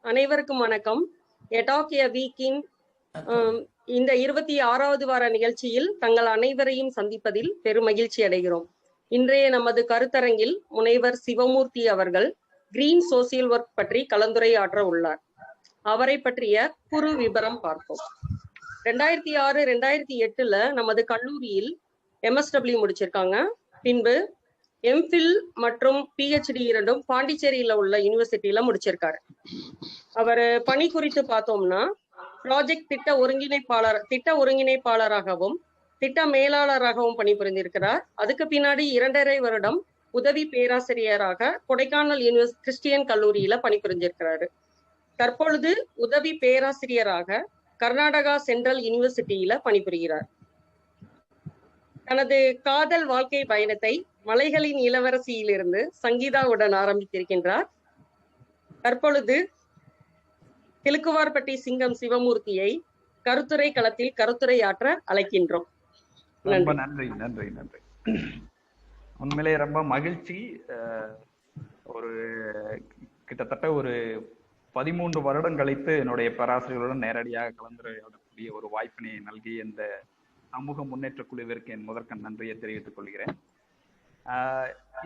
அனைவருக்கும் வணக்கம். எடாக் எ வீக்கின் இந்த 26வது வார நிகழ்ச்சியில் தங்கள் அனைவரையும் சந்திப்பதில் பெரும் மகிழ்ச்சி அடைகிறோம். இன்றைய நமது கருத்தரங்கில் முனைவர் சிவமூர்த்தி அவர்கள் கிரீன் சோசியல் ஒர்க் பற்றி கலந்துரையாற்ற உள்ளார். அவரை பற்றிய குறு விபரம் பார்ப்போம். 2006-2008 நமது கல்லூரியில் MSW முடிச்சிருக்காங்க. பின்பு எம்ஃபில் மற்றும் PhD இரண்டும் பாண்டிச்சேரியில உள்ள யூனிவர்சிட்டியில முடிச்சிருக்காரு. அவர் பணி குறித்து பார்த்தோம்னா ப்ராஜெக்ட் திட்ட ஒருங்கிணைப்பாளராகவும் திட்ட மேலாளராகவும் பணிபுரிந்திருக்கிறார். அதுக்கு பின்னாடி 2.5 வருடம் உதவி பேராசிரியராக கொடைக்கானல் கிறிஸ்டியன் கல்லூரியில பணிபுரிஞ்சிருக்கிறாரு. தற்பொழுது உதவி பேராசிரியராக கர்நாடகா சென்ட்ரல் யூனிவர்சிட்டியில பணிபுரிகிறார். தனது காதல் வாழ்க்கை பயணத்தை மலைகளின் இளவரசியிலிருந்து சங்கீதாவுடன் ஆரம்பித்திருக்கின்றார். தற்பொழுது கிழக்குவார்பட்டி சிங்கம் சிவமூர்த்தியை கருத்துரை களத்தில் கருத்துரையாற்ற அழைக்கின்றோம். நன்றி. உண்மையிலே ரொம்ப மகிழ்ச்சி. கிட்டத்தட்ட ஒரு 13 வருடம் கழித்து என்னுடைய பேராசிரியர்களுடன் நேரடியாக கலந்துரையாடக்கூடிய ஒரு வாய்ப்பினை நல்கி இந்த சமூக முன்னேற்ற குழுவிற்கு என் முதற்கண் நன்றியை தெரிவித்துக் கொள்கிறேன்.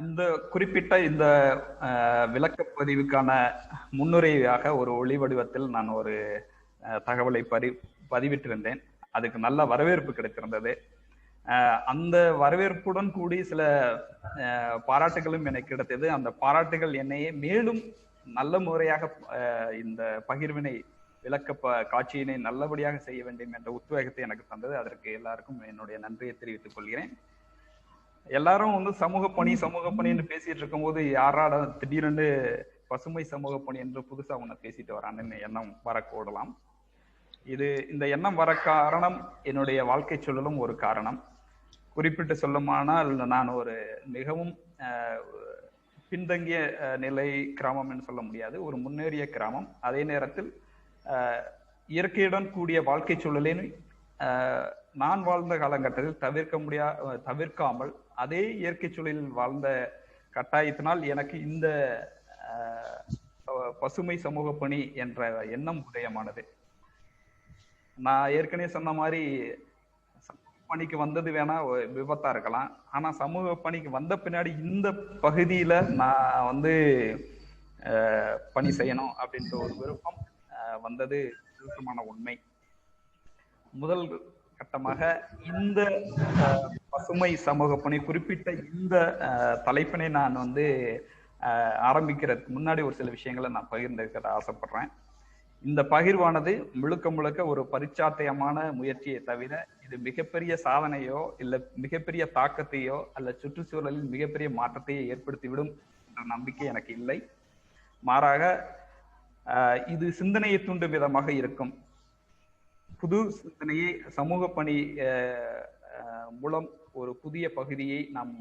இந்த குறிப்பிட்ட இந்த விளக்கப்பதிவுக்கான முன்னுரையாக ஒரு ஒளி வடிவத்தில் நான் ஒரு தகவலை பதிவிட்டிருந்தேன். அதுக்கு நல்ல வரவேற்பு கிடைத்திருந்தது. அந்த வரவேற்புடன் கூடி சில பாராட்டுகளும் எனக்கு கிடைத்தது. அந்த பாராட்டுகள் என்னையே மேலும் நல்ல முறையாக இந்த பகிர்வினை காட்சியினை நல்லபடியாக செய்ய வேண்டும் என்ற உத்வேகத்தை எனக்கு தந்தது. அதற்கு எல்லாருக்கும் என்னுடைய நன்றியை தெரிவித்துக் கொள்கிறேன். எல்லாரும் சமூக பணின்னு பேசிட்டு இருக்கும் போது யாராட திடீரென்று பசுமை சமூக பணி என்று புதுசா ஒண்ணு பேசிட்டு வரான்னு எண்ணம் வரக்கூடலாம். இந்த எண்ணம் வர காரணம் என்னுடைய வாழ்க்கை சூழலும் ஒரு காரணம். குறிப்பிட்டு சொல்லுமானால் நான் ஒரு மிகவும் பின்தங்கிய நிலை கிராமம் என்று சொல்ல முடியாது, ஒரு முன்னேறிய கிராமம். அதே நேரத்தில் இயற்கையுடன் கூடிய வாழ்க்கை சூழலின் நான் வாழ்ந்த காலகட்டத்தில் தவிர்க்காமல் அதே இயற்கை சூழலில் வாழ்ந்த கட்டாயத்தினால் எனக்கு இந்த பசுமை சமூக பணி என்ற எண்ணம் உதயமானது. நான் ஏற்கனவே சொன்ன மாதிரி பணிக்கு வந்தது வேணா விபத்தா இருக்கலாம், ஆனா சமூக பணிக்கு வந்த பின்னாடி இந்த பகுதியில நான் பணி செய்யணும் அப்படின்ற ஒரு விருப்பம் வந்தது நிதர்சனமான உண்மை. முதல் கட்டமாக இந்த பசுமை சமூக பணி குறிப்பிட்ட இந்த தலைப்பினை நான் ஆரம்பிக்கிறதுக்கு முன்னாடி ஒரு சில விஷயங்களை நான் பகிர்ந்திருக்க ஆசைப்படுறேன். இந்த பகிர்வானது முழுக்க ஒரு பரிச்சாத்தியமான முயற்சியை தவிர இது மிகப்பெரிய சாதனையோ இல்ல மிகப்பெரிய தாக்கத்தையோ அல்ல சுற்றுச்சூழலில் மிகப்பெரிய மாற்றத்தையோ ஏற்படுத்திவிடும் என்ற நம்பிக்கை எனக்கு இல்லை. மாறாக இது சிந்தனையை தூண்டும் விதமாக இருக்கும். புது சிந்தனையை சமூக பணி மூலம் ஒரு புதிய பகுதியை நாம்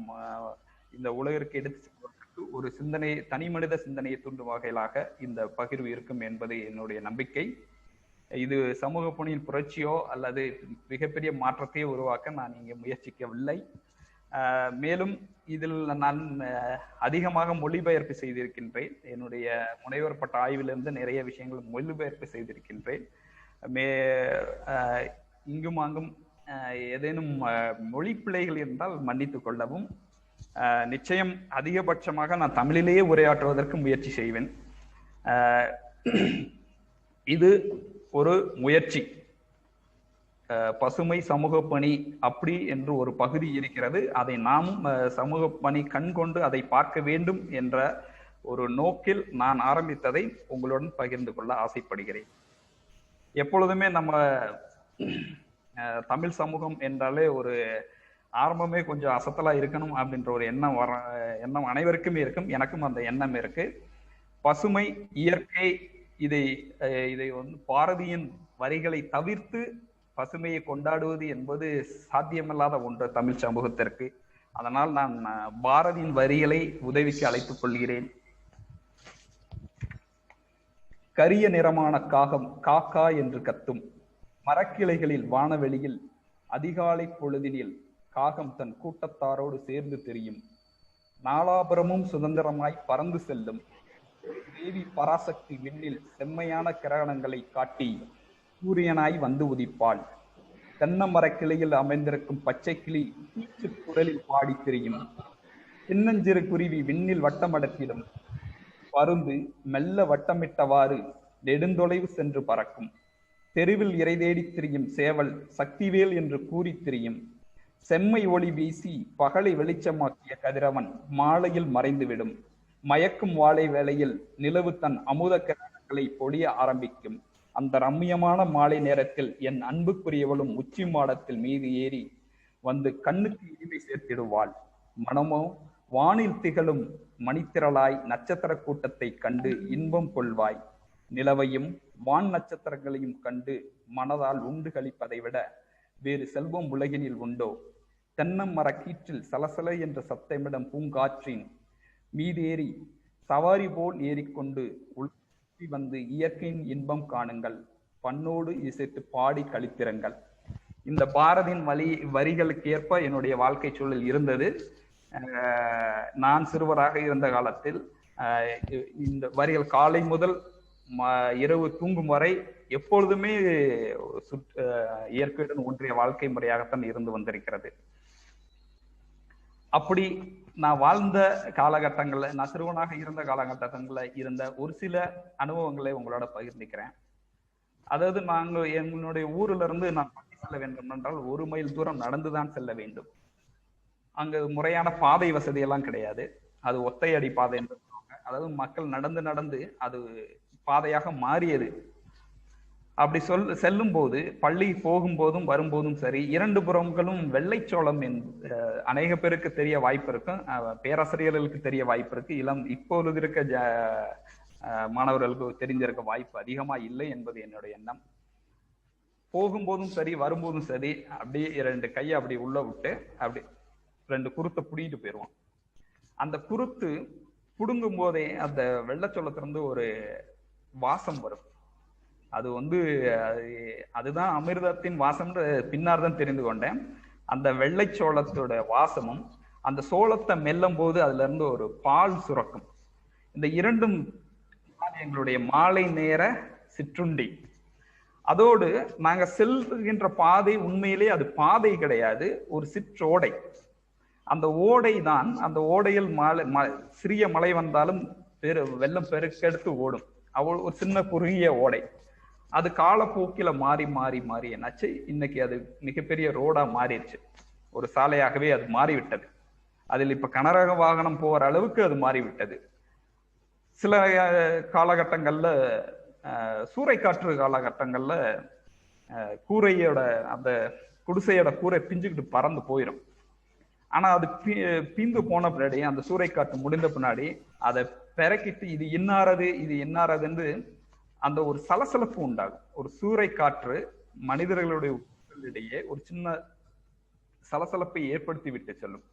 இந்த உலகிற்கு எடுத்து செல்வதற்கு ஒரு சிந்தனை, தனி மனித சிந்தனையை தூண்டும் வகையிலாக இந்த பகிர்வு இருக்கும் என்பது என்னுடைய நம்பிக்கை. இது சமூக பணியின் புரட்சியோ அல்லது மிகப்பெரிய மாற்றத்தையோ உருவாக்க நான் இங்கே முயற்சிக்கவில்லை. மேலும் இதில் நான் அதிகமாக மொழிபெயர்ப்பு செய்திருக்கின்றேன். என்னுடைய முனைவர் பட்ட ஆய்விலிருந்து நிறைய விஷயங்கள் மொழிபெயர்ப்பு செய்திருக்கின்றேன். இங்கும் அங்கும் ஏதேனும் மொழி பிழைகள் இருந்தால் மன்னித்துக் கொள்ளவும். நிச்சயம் அதிகபட்சமாக நான் தமிழிலேயே உரையாற்றுவதற்கு முயற்சி செய்வேன். இது ஒரு முயற்சி. பசுமை சமூக பணி அப்படி என்று ஒரு பகுதி இருக்கிறது. அதை நாமும் சமூக பணி கண் கொண்டு அதை பார்க்க வேண்டும் என்ற ஒரு நோக்கில் நான் ஆரம்பித்ததை உங்களுடன் பகிர்ந்து கொள்ள ஆசைப்படுகிறேன். எப்பொழுதுமே நம்ம தமிழ் சமூகம் என்றாலே ஒரு ஆரம்பமே கொஞ்சம் அசத்தலா இருக்கணும் அப்படின்ற ஒரு எண்ணம் அனைவருக்குமே இருக்கும். எனக்கும் அந்த எண்ணம் இருக்கு. பசுமை, இயற்கை, இதை பாரதியின் வரிகளை தவிர்த்து பசுமையை கொண்டாடுவது என்பது சாத்தியமில்லாத ஒன்று தமிழ் சமூகத்திற்கு. அதனால் நான் பாரதியின் வரிகளை உதவிக்கு அழைத்துக் கொள்கிறேன். கரிய நிறமான காகம் காக்கா என்று கத்தும், மரக்கிளைகளில் வானவெளியில் அதிகாலை பொழுதினில் காகம் தன் கூட்டத்தாரோடு சேர்ந்து தெரியும். நாலாபுரமும் சுதந்திரமாய் பறந்து செல்லும், தேவி பராசக்தி விண்ணில் செம்மையான கிரகணங்களை காட்டி சூரியனாய் வந்து உதிப்பாள். தென்னமர கிளையில் அமைந்திருக்கும் பச்சை கிளி கீச்சு குரலில் பாடி திரியும். சின்னஞ்சிறு குருவி விண்ணில் வட்டமடத்திடும். பருந்து மெல்ல வட்டமிட்டவாறு நெடுந்தொலைவு சென்று பறக்கும். தெருவில் இறை தேடித் திரியும் சேவல் சக்திவேல் என்று கூறி திரியும். செம்மை ஒளி வீசி பகலை வெளிச்சமாக்கிய கதிரவன் மாலையில் மறைந்துவிடும். மயக்கும் வாழை வேளையில் நிலவு தன் அமுத கிரணங்களை பொழிய ஆரம்பிக்கும். அந்த ரம்மியமான மாலை நேரத்தில் என் அன்புக்குரியவளும் உச்சி மாடத்தில் மீது ஏறி வந்து கண்ணுக்கு இனிமை சேர்த்திடுவாள். மனமோ வானில் திகழும் மணித்திரளாய் நட்சத்திர கூட்டத்தை கண்டு இன்பம் கொள்வாய். நிலவையும் வான் நட்சத்திரங்களையும் கண்டு மனதால் உண்டு கழிப்பதை விட வேறு செல்வம் உலகினில் உண்டோ? தென்னம் மர கீற்றில் சலசல என்ற சத்தமிடம் பூங்காற்றின் மீதேறி சவாரி போல் ஏறிக்கொண்டு உள்வி வந்து இயற்கையின் இன்பம் காணுங்கள். பண்ணோடு இசைத்து பாடி கழித்திருங்கள். இந்த பாரதியின் வரிகளுக்கு ஏற்ப என்னுடைய வாழ்க்கை சூழல் இருந்தது. நான் சிறுவராக இருந்த காலத்தில் இந்த வரிகள் காலை முதல் இரவு தூங்கும் வரை எப்பொழுதுமே இயற்கையுடன் ஒன்றிய வாழ்க்கை முறையாகத்தான் இருந்து வந்திருக்கிறது. அப்படி நான் வாழ்ந்த காலகட்டங்கள்ல, நான் சிறுவனாக இருந்த காலகட்டங்கள்ல இருந்த ஒரு சில அனுபவங்களை உங்களோட பகிர்ந்துக்கிறேன். அதாவது என்னுடைய ஊர்ல இருந்து நான் பள்ளி செல்ல வேண்டும் என்றால் 1 மைல் தூரம் நடந்துதான் செல்ல வேண்டும். அங்கு முறையான பாதை வசதி எல்லாம் கிடையாது. அது ஒத்தையடி பாதை என்று சொல்லுவாங்க. அதாவது மக்கள் நடந்து நடந்து அது பாதையாக மாறியது. அப்படி செல்லும் போது பள்ளி போகும்போதும் வரும்போதும் சரி, 2 புறங்களும் வெள்ளைச்சோளம் அநேக பேருக்கு தெரிய வாய்ப்பு இருக்கும், பேராசிரியர்களுக்கு தெரிய வாய்ப்பு இருக்கு. இப்பொழுது இருக்க மாணவர்களுக்கு தெரிஞ்சிருக்க வாய்ப்பு அதிகமா இல்லை என்பது என்னுடைய எண்ணம். போகும்போதும் சரி வரும்போதும் சரி அப்படியே 2 கையை அப்படி உள்ள விட்டு அப்படி 2 குருத்தை புடிங்கிட்டு போயிடுவான். அந்த குருத்து புடுங்கும் போதே அந்த வெள்ளைச்சோளத்திலிருந்து ஒரு வாசம் வரும். அது அதுதான் அமிர்தத்தின் வாசம் பின்னார் தான் தெரிந்து கொண்டேன். அந்த வெள்ளைச்சோளத்தோட வாசமும் அந்த சோளத்தை மெல்லும் போது அதுல இருந்து ஒரு பால் சுரக்கும். இந்த 2ம் எங்களுடைய மாலை நேர சிற்றுண்டி. அதோடு நாங்க செல்கின்ற பாதை உண்மையிலே அது பாதை கிடையாது, ஒரு சிற்றோடை. அந்த ஓடை தான், அந்த ஓடையில் சிறிய மழை வந்தாலும் வெள்ளம் பெருக்கெடுத்து ஓடும். ஒரு சின்ன குறுகிய ஓடை. அது காலப்போக்கில மாறி மாறி மாறி என்னாச்சு, இன்னைக்கு அது மிகப்பெரிய ரோடா மாறிடுச்சு. ஒரு சாலையாகவே அது மாறிவிட்டது. அதில் இப்ப கனரக வாகனம் போற அளவுக்கு அது மாறிவிட்டது. சில காலகட்டங்கள்ல சூறைக்காற்று காலகட்டங்கள்ல கூரையோட அந்த குடிசையோட கூரை பிஞ்சுக்கிட்டு பறந்து போயிடும். ஆனா அது பீந்து போன பின்னாடி, அந்த சூறைக்காற்று முடிந்த பின்னாடி அதை பெறக்கிட்டு இது என்னாரதுன்னு அந்த ஒரு சலசலப்பு உண்டாகும். ஒரு சூறைக்காற்று மனிதர்களுடைய இடையே ஒரு சின்ன சலசலப்பை ஏற்படுத்தி விட்டு செல்லும்.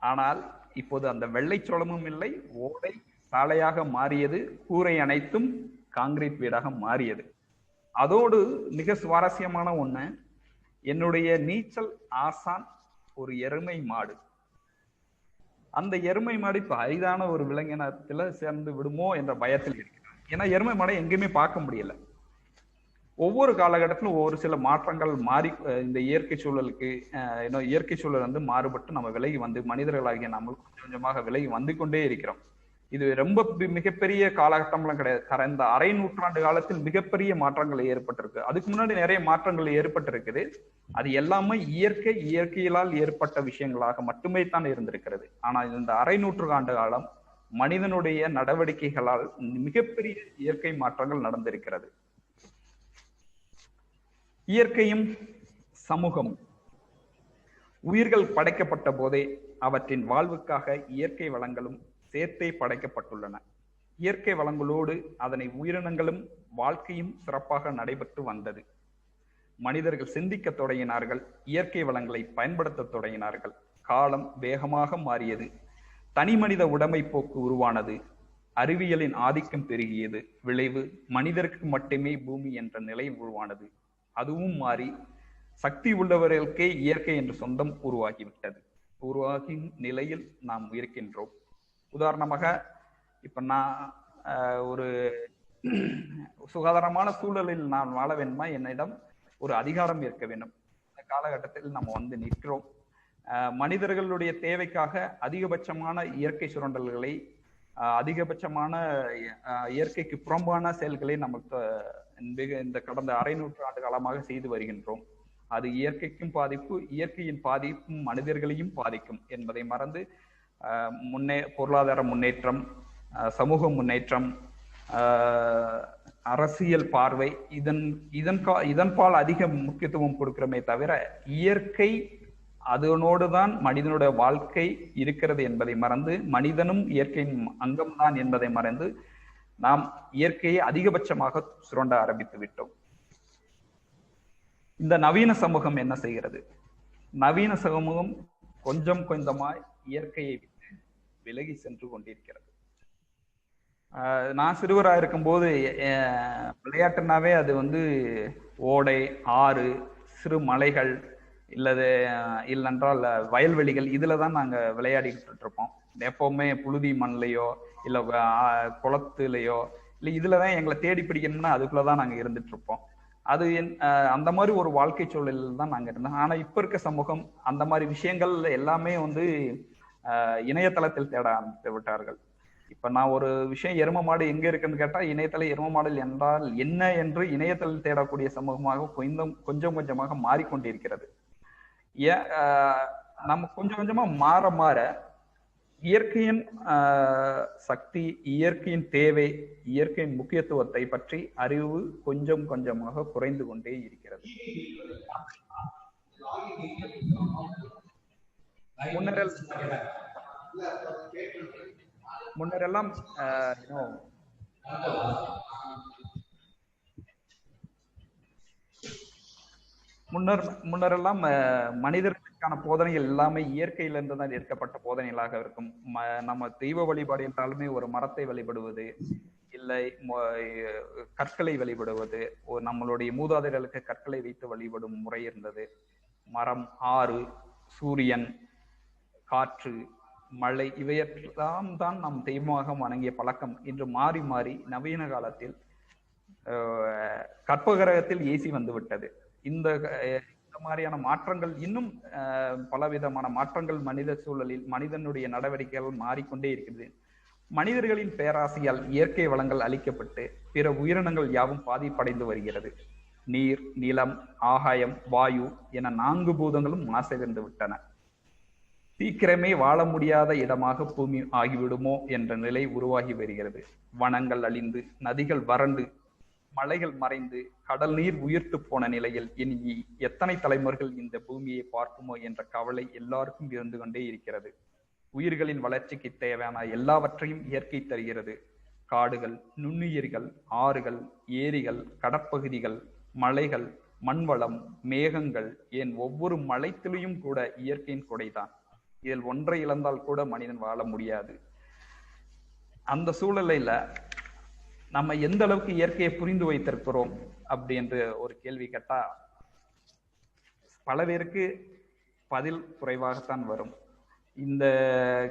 ஆனால் இப்போது அந்த வெள்ளைச்சோளமும் இல்லை, ஓடை சாலையாக மாறியது, கூரை அனைத்தும் காங்கிரீட் வீடாக மாறியது. அதோடு மிக சுவாரஸ்யமான ஒண்ணு, என்னுடைய நீச்சல் ஆசான் ஒரு எருமை மாடு. அந்த எருமை மாடு இப்ப அரிதான ஒரு விலங்கினத்துல சேர்ந்து விடுமோ என்ற பயத்தில் இருக்கிறார். ஏன்னா எருமை மாடை எங்கேயுமே பார்க்க முடியல. ஒவ்வொரு காலகட்டத்திலும் ஒவ்வொரு சில மாற்றங்கள் மாறி இந்த இயற்கை சூழலுக்கு இயற்கை சூழல் மாறுபட்டு நம்ம விலகி மனிதர்களாகிய நம்ம கொஞ்சம் கொஞ்சமாக விலகி வந்து கொண்டே இருக்கிறோம். இது ரொம்ப மிகப்பெரிய காலகட்டம்லாம் கிடையாது. கடந்த அரை நூற்றாண்டு காலத்தில் மிகப்பெரிய மாற்றங்கள் ஏற்பட்டிருக்கு. அதுக்கு முன்னாடி நிறைய மாற்றங்கள் ஏற்பட்டிருக்குது. அது எல்லாமே இயற்கையிலால் ஏற்பட்ட விஷயங்களாக மட்டுமே தான் இருந்திருக்கிறது. ஆனால் இந்த அரை நூற்றாண்டு காலம் மனிதனுடைய நடவடிக்கைகளால் மிகப்பெரிய இயற்கை மாற்றங்கள் நடந்திருக்கிறது. இயற்கையும் சமூகமும். உயிர்கள் படைக்கப்பட்ட போதே அவற்றின் வாழ்வுக்காக இயற்கை வளங்களும் சேர்த்தே படைக்கப்பட்டுள்ளன. இயற்கை வளங்களோடு அதனை உயிரினங்களும் வாழ்க்கையும் சிறப்பாக நடைபெற்று வந்தது. மனிதர்கள் சிந்திக்க தொடங்கினார்கள், இயற்கை வளங்களை பயன்படுத்த தொடங்கினார்கள். காலம் வேகமாக மாறியது. தனி மனித உடைமை போக்கு உருவானது. அறிவியலின் ஆதிக்கம் பெருகியது. விளைவு மனிதருக்கு மட்டுமே பூமி என்ற நிலை உருவானது. அதுவும் மாறி சக்தி உள்ளவர்களுக்கே இயற்கை என்ற சொந்தம் உருவாகிவிட்டது. உருவாகி நிலையில் நாம் இருக்கின்றோம். உதாரணமாக இப்ப ஒரு சுகாதாரமான சூழலில் நான் வாழ வேண்டுமா, என்னிடம் ஒரு அதிகாரம் இருக்க வேண்டும். இந்த காலகட்டத்தில் நம்ம வந்து நிற்கிறோம். மனிதர்களுடைய தேவைக்காக அதிகபட்சமான இயற்கை சுரண்டல்களை, அதிகபட்சமான இயற்கைக்கு புறம்பான செயல்களை நமக்கு இந்த கடந்த அரை நூற்றாண்டு காலமாக செய்து வருகின்றோம். அது இயற்கைக்கும் பாதிப்பு, இயற்கையின் பாதிப்பும் மனிதர்களையும் பாதிக்கும் என்பதை மறந்து பொருளாதார முன்னேற்றம், சமூக முன்னேற்றம், அரசியல் பார்வை இதன்பால் அதிக முக்கியத்துவம் கொடுக்கிறோமே தவிர, இயற்கை அதனோடுதான் மனிதனுடைய வாழ்க்கை இருக்கிறது என்பதை மறந்து, மனிதனும் இயற்கையின் அங்கம்தான் என்பதை மறந்து நாம் இயற்கையை அதிகபட்சமாக சுரண்ட ஆரம்பித்து விட்டோம். இந்த நவீன சமூகம் என்ன செய்கிறது? நவீன சமூகம் கொஞ்சம் கொஞ்சமாய் இயற்கையை விட்டு விலகி சென்று கொண்டிருக்கிறது. நான் சிறுவராக இருக்கும்போது விளையாட்டுனாவே அது வந்து ஓடை, ஆறு, சிறு மலைகள் இல்லைன்றால் வயல்வெளிகள், இதுல தான் நாங்க விளையாடிக்கிட்டு இருப்போம். எப்பவுமே புழுதி மண்லையோ இல்ல குளத்துலையோ இல்லை இதுலதான் எங்களை தேடி பிடிக்கணும்னா அதுக்குள்ளதான் நாங்க இருந்துட்டு இருப்போம். அது அந்த மாதிரி ஒரு வாழ்க்கை சூழலில் தான் நாங்க இருந்தோம். ஆனா இப்ப இருக்க சமூகம் அந்த மாதிரி விஷயங்கள் எல்லாமே வந்து இணையதளத்தில் தேட ஆரம்பித்து விட்டார்கள். இப்ப நான் ஒரு விஷயம், எரும மாடு எங்க இருக்குன்னு கேட்டா இணையதள எரும மாடல் என்றால் என்ன என்று இணையதளத்தில் தேடக்கூடிய சமூகமாக கொஞ்சம் கொஞ்சமாக மாறிக்கொண்டிருக்கிறது. நம்ம கொஞ்சம் கொஞ்சமா மாற மாற இயற்கையின் சக்தி, இயற்கையின் தேவை, இயற்கையின் முக்கியத்துவத்தை பற்றி அறிவு கொஞ்சம் கொஞ்சமாக குறைந்து கொண்டே இருக்கிறது. முன்னரெல்லாம் முன்னரெல்லாம் மனிதர்களுக்கான போதனைகள் எல்லாமே இயற்கையிலிருந்து தான் ஏற்கப்பட்ட போதனைகளாக இருக்கும். நம்ம தெய்வ வழிபாடு என்றாலுமே ஒரு மரத்தை வழிபடுவது, இல்லை கற்களை வழிபடுவது, நம்மளுடைய மூதாதையர்களுக்கு கற்களை வைத்து வழிபடும் முறை இருந்தது. மரம், ஆறு, சூரியன், காற்று, மழை, இவையெல்லாம் தான் நம் தெய்வமாக வணங்கிய பழக்கம் இன்று மாறி மாறி நவீன காலத்தில் கற்பகிரகத்தில் ஏசி வந்து விட்டது. இந்த மாதிரியான மாற்றங்கள், இன்னும் பலவிதமான மாற்றங்கள் மனித சூழலில் மனிதனுடைய நடவடிக்கைகள் மாறிக்கொண்டே இருக்கிறது. மனிதர்களின் பேராசையால் இயற்கை வளங்கள் அளிக்கப்பட்டு பிற உயிரினங்கள் யாவும் பாதிப்படைந்து வருகிறது. நீர், நிலம், ஆகாயம், வாயு என 4 பூதங்களும் மாசடைந்து விட்டன. சீக்கிரமே வாழ முடியாத இடமாக பூமி ஆகிவிடுமோ என்ற நிலை உருவாகி வருகிறது. வனங்கள் அழிந்து, நதிகள் வறண்டு, மலைகள் மறைந்து, கடல் நீர் உயிர்த்து போன நிலையில் இனி எத்தனை தலைமுறைகள் இந்த பூமியை பார்க்குமோ என்ற கவலை எல்லாருக்கும் இருந்து கொண்டே இருக்கிறது. உயிர்களின் வளர்ச்சிக்கு தேவையான எல்லாவற்றையும் இயற்கை தருகிறது. காடுகள், நுண்ணுயிர்கள், ஆறுகள், ஏரிகள், கடற்பகுதிகள், மலைகள், மண்வளம், மேகங்கள், ஏன் ஒவ்வொரு மலைத்திலையும் கூட இயற்கையின் கொடைதான். இதில் ஒன்றை இழந்தால் கூட மனிதன் வாழ முடியாது. அந்த சூழலில் நம்ம எந்த அளவுக்கு இயற்கையை புரிந்து வைத்திருக்கிறோம் அப்படி என்று ஒரு கேள்வி கேட்டா பல பேருக்கு பதில் குறைவாகத்தான் வரும். இந்த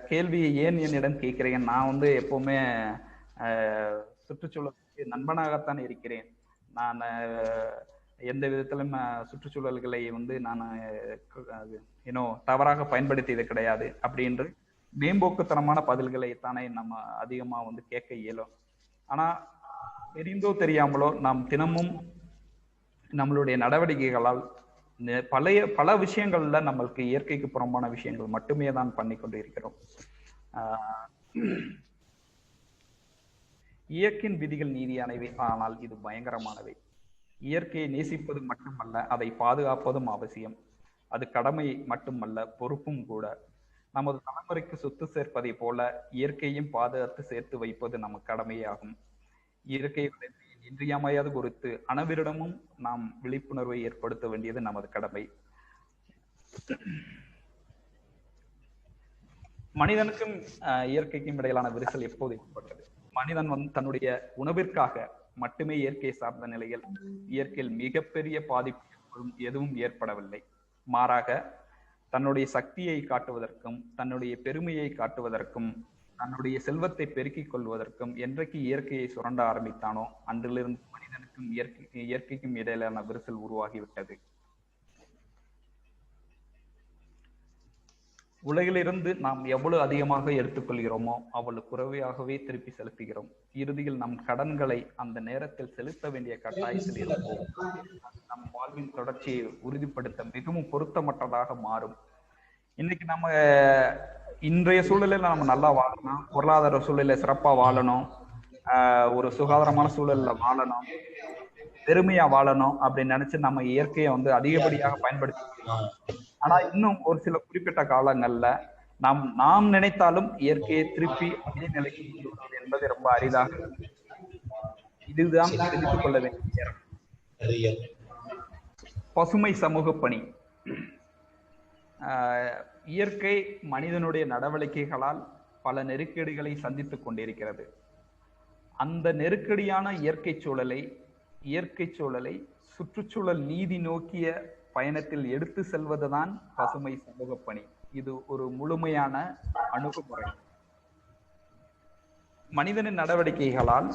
கேள்வியை ஏன் என்னிடம் கேட்கிறேன்? நான் வந்து எப்பவுமே சுற்றுச்சூழலுக்கு நண்பனாகத்தான் இருக்கிறேன். நான் எந்த விதத்திலும் சுற்றுச்சூழல்களை வந்து நான் தவறாக பயன்படுத்தியது கிடையாது அப்படின்று மேம்போக்குத்தனமான பதில்களை தானே நம்ம அதிகமா வந்து கேட்க இயலும். ஆனா தெரிந்தோ தெரியாமலோ நாம் தினமும் நம்மளுடைய நடவடிக்கைகளால் பல விஷயங்கள்ல நம்மளுக்கு இயற்கைக்கு புறம்பான விஷயங்கள் மட்டுமே தான் பண்ணி கொண்டு இருக்கிறோம். இயற்கையின் விதிகள் நீதியானவை, ஆனால் இது பயங்கரமானவை. இயற்கையை நேசிப்பது மட்டுமல்ல, அதை பாதுகாப்பதும் அவசியம். அது கடமை மட்டுமல்ல, பொறுப்பும் கூட. நமது தலைமுறைக்கு சொத்து சேர்ப்பதை போல இயற்கையும் பாதுகாத்து சேர்த்து வைப்பது நம்ம கடமையாகும். இயற்கை இன்றியமையாது குறித்து அனைவரிடமும் நாம் விழிப்புணர்வை ஏற்படுத்த வேண்டியது நமது கடமை. மனிதனுக்கும் இயற்கைக்கும் இடையிலான விரிசல் எப்போது ஏற்பட்டது? மனிதன் தன்னுடைய உணவிற்காக மட்டுமே இயற்கை சார்ந்த நிலையில் இயற்கையில் மிகப்பெரிய பாதிப்பு எதுவும் ஏற்படவில்லை. மாறாக தன்னுடைய சக்தியை காட்டுவதற்கும் தன்னுடைய பெருமையை காட்டுவதற்கும் தன்னுடைய செல்வத்தை பெருக்கிக் கொள்வதற்கும் என்றைக்கு இயற்கையை சுரண்ட ஆரம்பித்தானோ அன்றிலிருந்து மனிதனுக்கும் இயற்கைக்கும் இடையிலான விரிசல் உருவாகிவிட்டது. உலகிலிருந்து நாம் எவ்வளவு அதிகமாக எடுத்துக்கொள்கிறோமோ அவ்வளவு குறைவாகவே திருப்பி செலுத்துகிறோம். இறுதியில் நம் கடன்களை அந்த நேரத்தில் செலுத்த வேண்டிய கட்டாயத்தில் இருப்போம். நம் வாழ்வின் தொடர்ச்சியை உறுதிப்படுத்த மிகவும் பொருத்தமற்றதாக மாறும். இன்னைக்கு நம்ம இன்றைய சூழலில் நம்ம நல்லா வாழணும், பொருளாதார சூழலில் சிறப்பா வாழணும், ஒரு சுகாதாரமான சூழல்ல வாழணும், பெருமையா வாழணும் அப்படின்னு நினைச்சு நம்ம இயற்கையை அதிகப்படியாக பயன்படுத்திக்கலாம். ஆனா இன்னும் ஒரு சில குறிப்பிட்ட காலங்கள்ல நாம் நினைத்தாலும் இயற்கையை திருப்பி அதே நிலைக்கு கொண்டு வருவது என்பது ரொம்ப அரிதாக. இதுதான் தெரிந்து கொள்ள வேண்டிய நேரம். பசுமை சமூக பணி. இயற்கை மனிதனுடைய நடவடிக்கைகளால் பல நெருக்கடிகளை சந்தித்துக் கொண்டிருக்கிறது. அந்த நெருக்கடியான இயற்கை சூழலை சுற்றுச்சூழல் நீதி நோக்கிய பயணத்தில் எடுத்து செல்வதுதான் பசுமை சமூக பணி. இது ஒரு முழுமையான அணுகுமுறை. மனிதனின் நடவடிக்கைகளால்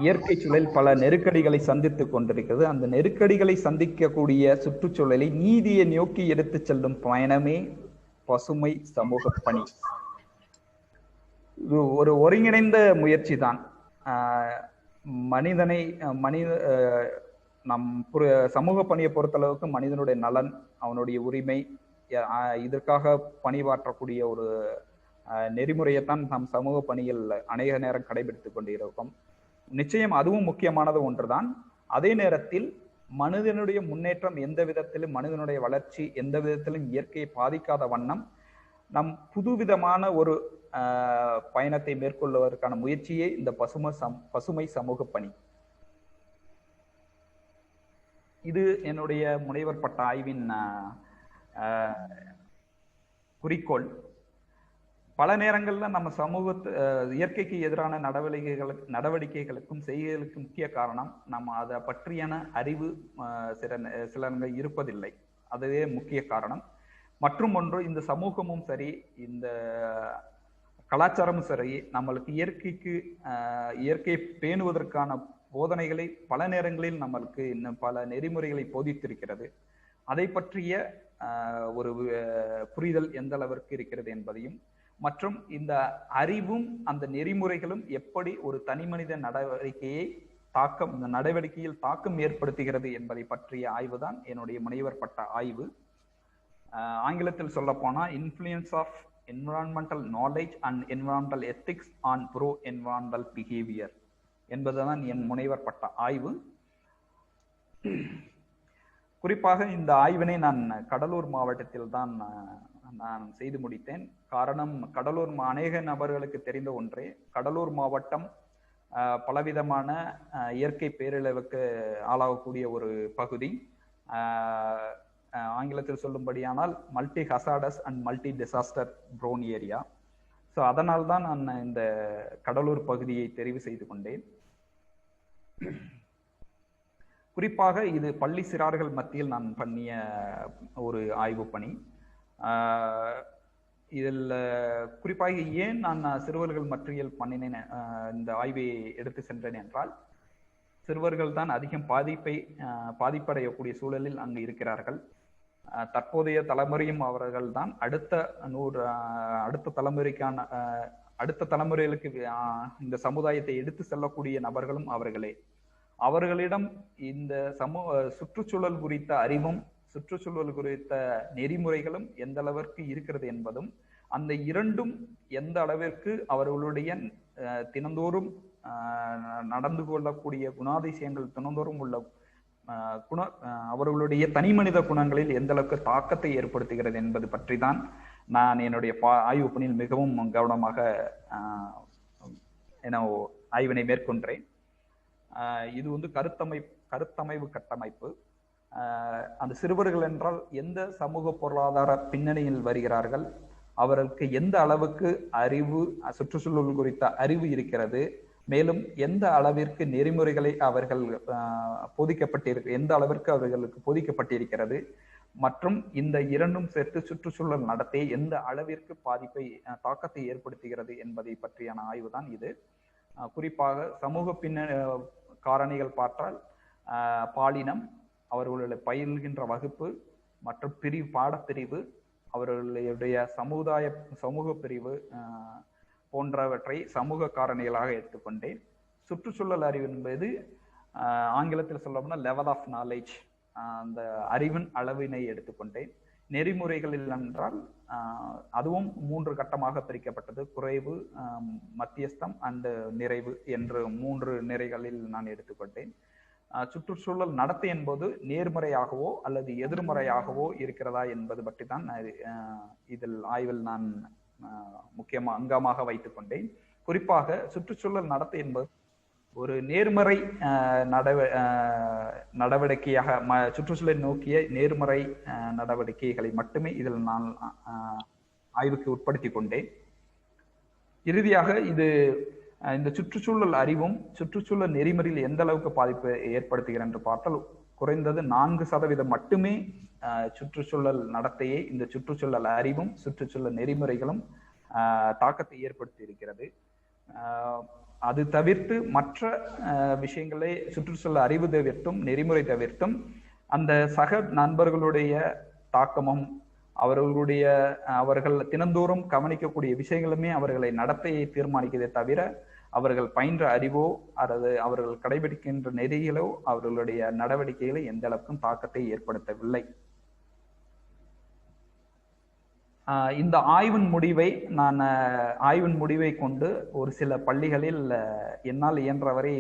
இயற்கை சூழல் பல நெருக்கடிகளை சந்தித்துக் கொண்டிருக்கிறது. அந்த நெருக்கடிகளை சந்திக்கக்கூடிய சுற்றுச்சூழலை நீதியை நோக்கி எடுத்து செல்லும் பயணமே பசுமை சமூக பணி. இது ஒரு ஒருங்கிணைந்த முயற்சி தான். நம் சமூக பணியை பொறுத்தளவுக்கு மனிதனுடைய நலன், அவனுடைய உரிமை, இதற்காக பணியாற்றக்கூடிய ஒரு நெறிமுறையைத்தான் நம் சமூக பணியில் அநேக நேரம் கடைபிடித்துக் கொண்டிருக்கோம். நிச்சயம் அதுவும் முக்கியமானது ஒன்றுதான். அதே நேரத்தில் மனிதனுடைய முன்னேற்றம் எந்த விதத்திலும், மனிதனுடைய வளர்ச்சி எந்த விதத்திலும் இயற்கையை பாதிக்காத வண்ணம் நம் புதுவிதமான ஒரு பயணத்தை மேற்கொள்வதற்கான முயற்சியே இந்த பசுமை சமூக பணி. இது என்னுடைய முனைவர் பட்ட ஆய்வின் குறிக்கோள். பல நேரங்கள்ல நம்ம இயற்கைக்கு எதிரான நடவடிக்கைகளுக்கும் செய்கைகளுக்கும் முக்கிய காரணம் நம்ம அதை பற்றியான அறிவு சிலர்கள் இருப்பதில்லை. அதுவே முக்கிய காரணம். மற்றும் ஒன்று, இந்த சமூகமும் சரி, இந்த கலாச்சாரமும் சரி, நம்மளுக்கு இயற்கையை பேணுவதற்கான போதனைகளை பல நேரங்களில் நம்மளுக்கு இன்னும் பல நெறிமுறைகளை போதித்திருக்கிறது. அதை பற்றிய ஒரு புரிதல் எந்த அளவிற்கு இருக்கிறது என்பதையும், மற்றும் இந்த அறிவும் அந்த நெறிமுறைகளும் எப்படி ஒரு தனி மனித நடவடிக்கையில் தாக்கம் ஏற்படுத்துகிறது என்பதை பற்றிய ஆய்வு தான் என்னுடைய முனைவர் பட்ட ஆய்வு. ஆங்கிலத்தில் சொல்ல போனா influence of environmental knowledge and environmental ethics on pro environmental behaviour என்பதுதான் என் முனைவர் பட்ட ஆய்வு. குறிப்பாக இந்த ஆய்வினை நான் கடலூர் மாவட்டத்தில் தான் நான் செய்து முடித்தேன். காரணம், கடலூர் அநேக நபர்களுக்கு தெரிந்த ஒன்றே. கடலூர் மாவட்டம் பலவிதமான இயற்கை பேரிழவுக்கு ஆளாகக்கூடிய ஒரு பகுதி. ஆங்கிலத்தில் சொல்லும்படியானால் multi hazardous and multi disaster prone area. So அதனால் தான் நான் இந்த கடலூர் பகுதியை தெரிவு செய்து கொண்டேன். குறிப்பாக இது பள்ளி சிறார்கள் மத்தியில் நான் பண்ணிய ஒரு ஆய்வு பணி. இதில் குறிப்பாக ஏன் நான் சிறுவர்கள் மத்தியில் பண்ணினேன், இந்த ஆய்வை எடுத்து சென்றேன் என்றால், சிறுவர்கள் தான் அதிகம் பாதிப்படையக்கூடிய சூழலில் அங்கு இருக்கிறார்கள். தற்போதைய தலைமுறையும் அவர்கள் தான் அடுத்த தலைமுறைகளுக்கு இந்த சமுதாயத்தை எடுத்து செல்லக்கூடிய நபர்களும் அவர்களே. அவர்களிடம் இந்த சுற்றுச்சூழல் குறித்த அறிவும் சுற்றுச்சூழல் குறித்த நெறிமுறைகளும் எந்த அளவிற்கு இருக்கிறது என்பதும், அந்த இரண்டும் எந்த அளவிற்கு அவர்களுடைய தினந்தோறும் நடந்து கொள்ளக்கூடிய குணாதிசயங்கள் தினந்தோறும் உள்ள அவர்களுடைய தனி மனித குணங்களில் எந்த அளவுக்கு தாக்கத்தை ஏற்படுத்துகிறது என்பது பற்றி தான் நான் என்னுடைய ஆய்வு பணியில் மிகவும் கவனமாக ஆய்வினை மேற்கொண்டேன். இது கருத்தமைவு கட்டமைப்பு. அந்த சிறுவர்கள் என்றால் எந்த சமூக பொருளாதார பின்னணியில் வருகிறார்கள், அவர்களுக்கு எந்த அளவுக்கு சுற்றுச்சூழல் குறித்த அறிவு இருக்கிறது, மேலும் எந்த அளவிற்கு நெறிமுறைகளை எந்த அளவிற்கு அவர்களுக்கு போதிக்கப்பட்டிருக்கிறது, மற்றும் இந்த இரண்டும் சேர்த்து சுற்றுச்சூழல் நடத்தை எந்த அளவிற்கு தாக்கத்தை ஏற்படுத்துகிறது என்பதை பற்றியான ஆய்வு தான் இது. குறிப்பாக சமூக காரணிகள் பார்த்தால் பாலினம், அவர்களுடைய பயில்கின்ற வகுப்பு மற்றும் பாடப்பிரிவு, அவர்களுடைய சமூக பிரிவு போன்றவற்றை சமூக காரணிகளாக எடுத்துக்கொண்டேன். சுற்றுச்சூழல் அறிவு என்பது ஆங்கிலத்தில் சொல்லணும்னா லெவல் ஆஃப் நாலேஜ், அந்த அறிவின் அளவினை எடுத்துக்கொண்டேன். நெறிமுறைகளில் என்றால் அதுவும் 3 கட்டமாக பிரிக்கப்பட்டது. குறைவு, மத்தியஸ்தம் அண்ட் நிறைவு என்று 3 நிறைகளில் நான் எடுத்துக்கொண்டேன். சுற்றுச்சூழல் நடத்தை என்பது நேர்மறையாகவோ அல்லது எதிர்மறையாகவோ இருக்கிறதா என்பது பற்றி தான் இதில் ஆய்வில் நான் முக்கியமாக அங்கமாக வைத்துக் கொண்டேன். குறிப்பாக சுற்றுச்சூழல் நடத்தை என்பது ஒரு நேர்மறை நடவடிக்கையாக சுற்றுச்சூழலை நோக்கிய நேர்மறை நடவடிக்கைகளை மட்டுமே இதில் நான் ஆய்வுக்கு உட்படுத்தி கொண்டேன். இறுதியாக இந்த சுற்றுச்சூழல் அறிவும் சுற்றுச்சூழல் நெறிமுறையில் எந்த அளவுக்கு பாதிப்பு ஏற்படுத்துகிறது என்று பார்த்தால் குறைந்தது 4% மட்டுமே சுற்றுச்சூழல் நடத்தையை இந்த சுற்றுச்சூழல் அறிவும் சுற்றுச்சூழல் நெறிமுறைகளும் தாக்கத்தை ஏற்படுத்தி இருக்கிறது. அது தவிர்த்து மற்ற விஷயங்களே சுற்றுச்சூழல் அறிவு தவிர்த்தும் நெறிமுறை தவிர்த்தும் அந்த சக நண்பர்களுடைய தாக்கமும் அவர்கள் தினந்தோறும் கவனிக்கக்கூடிய விஷயங்களுமே அவர்களை நடத்தையை தீர்மானிக்கிறதே தவிர அவர்கள் பயின்ற அறிவோ அல்லது அவர்கள் கடைபிடிக்கின்ற நெறிகளோ அவர்களுடைய நடவடிக்கைகளை எந்த அளவுக்கும் தாக்கத்தை ஏற்படுத்தவில்லை. இந்த ஆய்வின் முடிவை கொண்டு ஒரு சில பள்ளிகளில் என்னால் இயன்றவரை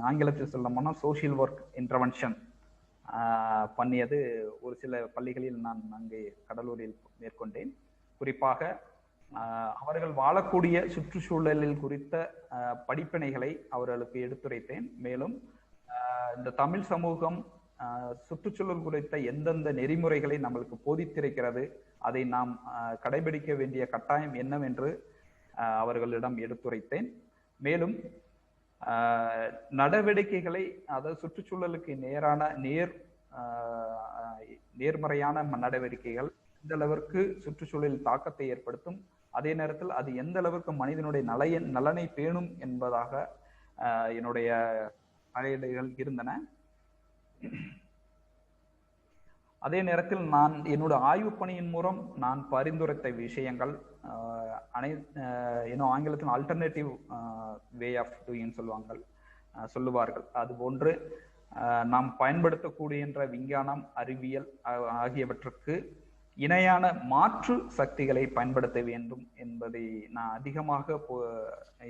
ஆங்கிலத்தில் சொல்லணும்னா சோசியல் ஒர்க் இன்டர்வென்ஷன் பண்ணியது ஒரு சில பள்ளிகளில் நான் அங்கே கடலூரில் மேற்கொண்டேன். குறிப்பாக அவர்கள் வாழக்கூடிய சுற்றுச்சூழலில் குறித்த படிப்பினைகளை அவர்களுக்கு எடுத்துரைத்தேன். மேலும் இந்த தமிழ் சமூகம் சுற்றுச்சூழல் குறித்த எந்தெந்த நெறிமுறைகளை நம்மளுக்கு போதித்திருக்கிறது, அதை நாம் கடைபிடிக்க வேண்டிய கட்டாயம் என்னவென்று அவர்களிடம் எடுத்துரைத்தேன். மேலும் நடவடிக்கைகளை, அதாவது சுற்றுச்சூழலுக்கு நேர்மறையான நடவடிக்கைகள் எந்த அளவிற்கு சுற்றுச்சூழலில் தாக்கத்தை ஏற்படுத்தும், அதே நேரத்தில் அது எந்த அளவுக்கு மனிதனுடைய நலனை பேணும் என்பதாக என்னுடைய அறையீடுகள் இருந்தன. அதே நேரத்தில் நான் என்னோட ஆய்வு பணியின் மூலம் நான் பரிந்துரைத்த விஷயங்கள் ஆங்கிலத்தில் ஆல்டர்னேட்டிவ் வே ஆஃப் டூயிங் சொல்லுவார்கள். அது போன்று நாம் பயன்படுத்தக்கூடிய விஞ்ஞானம், அறிவியல் ஆகியவற்றுக்கு இணையான மாற்று சக்திகளை பயன்படுத்த வேண்டும் என்பதை நான் அதிகமாக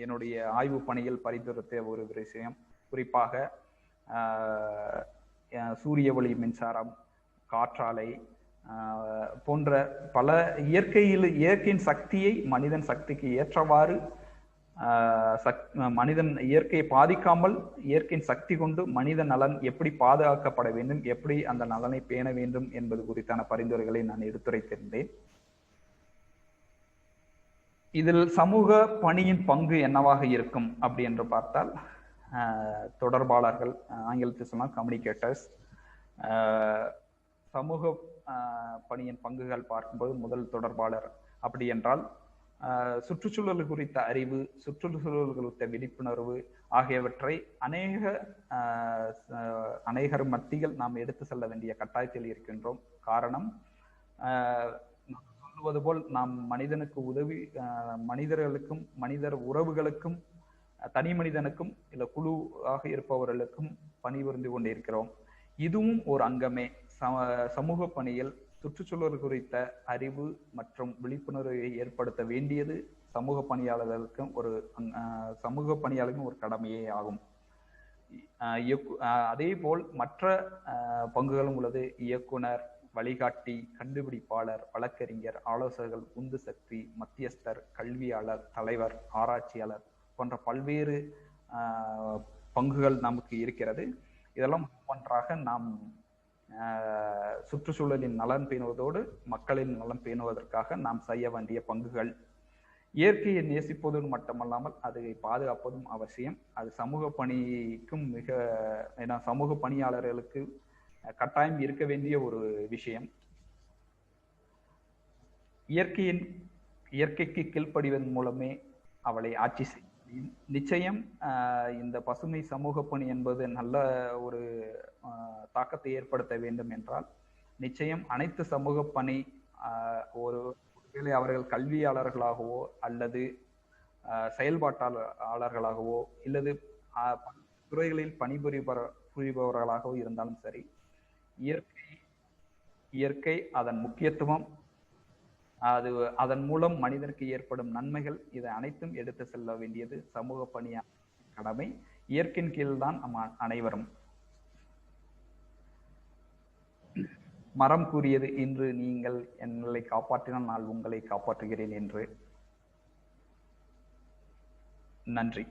என்னுடைய ஆய்வு பணியில் பரிந்துரைத்த ஒரு விஷயம். குறிப்பாக சூரிய ஒளி மின்சாரம், காற்றாலை போன்ற பல இயற்கையின் சக்தியை மனிதன் சக்திக்கு ஏற்றவாறு மனிதன் இயற்கையை பாதிக்காமல் இயற்கையின் சக்தி கொண்டு மனித நலன் எப்படி பாதுகாக்கப்பட வேண்டும், எப்படி அந்த நலனை பேண வேண்டும் என்பது குறித்தான பரிந்துரைகளை நான் எடுத்துரைத்திருந்தேன். இதில் சமூக பணியின் பங்கு என்னவாக இருக்கும் அப்படி என்று பார்த்தால், தொடர்பாளர்கள், ஆங்கிலத்தில் சொன்னால் கம்யூனிகேட்டர்ஸ், சமூக பணியின் பங்குகள் பார்க்கும்போது முதல் தொடர்பாளர் அப்படி என்றால் சுற்றுச்சூழல் குறித்த அறிவு, சுற்றுச்சூழல் குறித்த விழிப்புணர்வு ஆகியவற்றை அநேகர் மத்தியில் நாம் எடுத்து செல்ல வேண்டிய கட்டாயத்தில் இருக்கின்றோம். காரணம், சொல்லுவது போல் நாம் மனிதனுக்கு மனிதர்களுக்கும் மனிதர் உறவுகளுக்கும் தனி மனிதனுக்கும் இல்ல குழுவாக இருப்பவர்களுக்கும் பணிபுரிந்து கொண்டிருக்கிறோம். இதுவும் ஒரு அங்கமே. சமூக பணியில் சுற்றுச்சூழல் குறித்த அறிவு மற்றும் விழிப்புணர்வை ஏற்படுத்த வேண்டியது சமூக பணியாளர்களுக்கும் ஒரு கடமையே ஆகும். அதே போல் மற்ற பங்குகளும் உள்ளது. இயக்குனர், வழிகாட்டி, கண்டுபிடிப்பாளர், வழக்கறிஞர், ஆலோசகர்கள், உந்து சக்தி, மத்தியஸ்தர், கல்வியாளர், தலைவர், ஆராய்ச்சியாளர் போன்ற பல்வேறு பங்குகள் நமக்கு இருக்கிறது. இதெல்லாம் ஒன்றாக நாம் சுற்றுச்சூழலின் நலன் பேணுவதோடு மக்களின் நலன் பேணுவதற்காக நாம் செய்ய வேண்டிய பங்குகள். இயற்கையை நேசிப்பதும் மட்டுமல்லாமல் அதை பாதுகாப்பதும் அவசியம். அது சமூக பணிக்கும் சமூக பணியாளர்களுக்கு கட்டாயம் இருக்க வேண்டிய ஒரு விஷயம். இயற்கைக்கு கீழ்ப்படிவதன் மூலமே அவளை ஆட்சி செய்ய முடியும். நிச்சயம் இந்த பசுமை சமூக பணி என்பது நல்ல ஒரு தாக்கத்தை ஏற்படுத்த வேண்டும் என்றால் நிச்சயம் அனைத்து சமூக பணி ஒருவேளை அவர்கள் கல்வியாளர்களாகவோ அல்லது செயல்பாட்டாளர்களாகவோ இல்லது துறைகளில் புரிபவர்களாகவோ இருந்தாலும் சரி, இயற்கை அதன் முக்கியத்துவம், அதன் மூலம் மனிதனுக்கு ஏற்படும் நன்மைகள், இதை அனைத்தும் எடுத்து செல்ல வேண்டியது சமூக பணியான கடமை. இயற்கையின் கீழ் தான் நம்ம அனைவரும். மரம் கூறியது, இன்று நீங்கள் என்னை காப்பாற்றினால் நான் உங்களை காப்பாற்றுகிறேன் என்று. நன்றி.